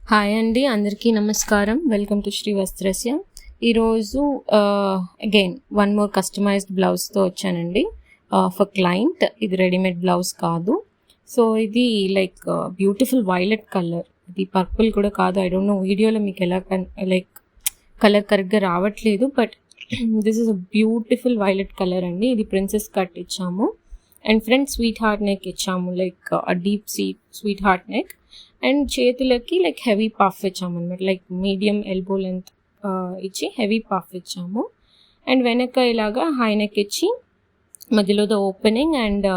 Hi అండి, అందరికీ నమస్కారం. Welcome to Shri Vastrasya. ఈరోజు అగైన్ వన్ మోర్ కస్టమైజ్డ్ బ్లౌజ్తో వచ్చానండి ఫర్ క్లయింట్. ఇది రెడీమేడ్ బ్లౌజ్ కాదు. సో ఇది లైక్ బ్యూటిఫుల్ వైలెట్ కలర్. ఇది పర్పుల్ కూడా కాదు. ఐ డోంట్ నో వీడియోలో మీకు ఎలా లైక్ కలర్ కరెక్ట్గా రావట్లేదు, but this is a beautiful violet colour అండి. ఇది ప్రిన్సెస్ కట్ ఇచ్చాము and front sweetheart neck ఇచ్చాము, like deep sweetheart neck. And చేతులకి లైక్ హెవీ పఫ్ ఇచ్చాము అనమాట, లైక్ మీడియం ఎల్బో లెంత్ ఇచ్చి హెవీ పఫ్ ఇచ్చాము. అండ్ వెనక ఇలాగా హై నెక్ ఇచ్చి మధ్యలో ద ఓపెనింగ్ అండ్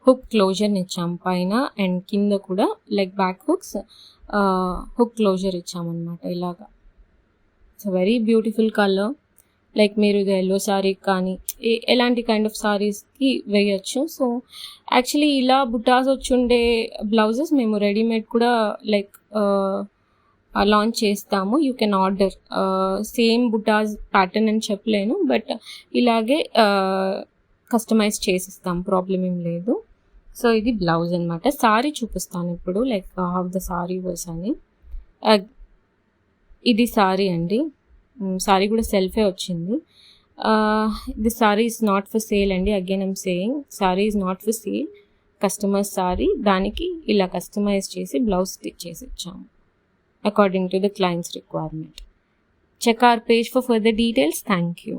హుక్ క్లోజర్ని ఇచ్చాము పైన. అండ్ కింద కూడా లైక్ బ్యాక్ హుక్ క్లోజర్ ఇచ్చామన్నమాట ఇలాగా. It's very beautiful colour. Like మీరు ఇది ఎల్లో సారీ కానీ ఎలాంటి కైండ్ ఆఫ్ సారీస్కి వేయచ్చు. సో యాక్చువల్లీ ఇలా బుటాస్ వచ్చుండే బ్లౌజెస్ మేము రెడీమేడ్ కూడా లైక్ లాంచ్ చేస్తాము. యూ కెన్ ఆర్డర్ సేమ్ బుటాస్ ప్యాటర్న్ అని చెప్పలేను, బట్ ఇలాగే కస్టమైజ్ చేసిస్తాం, ప్రాబ్లం ఏం లేదు. సో ఇది బ్లౌజ్ అనమాట. సారీ చూపిస్తాను ఇప్పుడు, like how the sari was అని. ఇది సారీ అండి. సారీ కూడా సెల్ఫే వచ్చింది. The sari is not for sale అండి. Again I'm saying, sari is not for sale. Customer sari, దానికి ఇలా కస్టమైజ్ చేసి బ్లౌజ్ స్టిచ్ చేసి ఇచ్చాము according to the client's requirement. Check our page for further details. Thank you.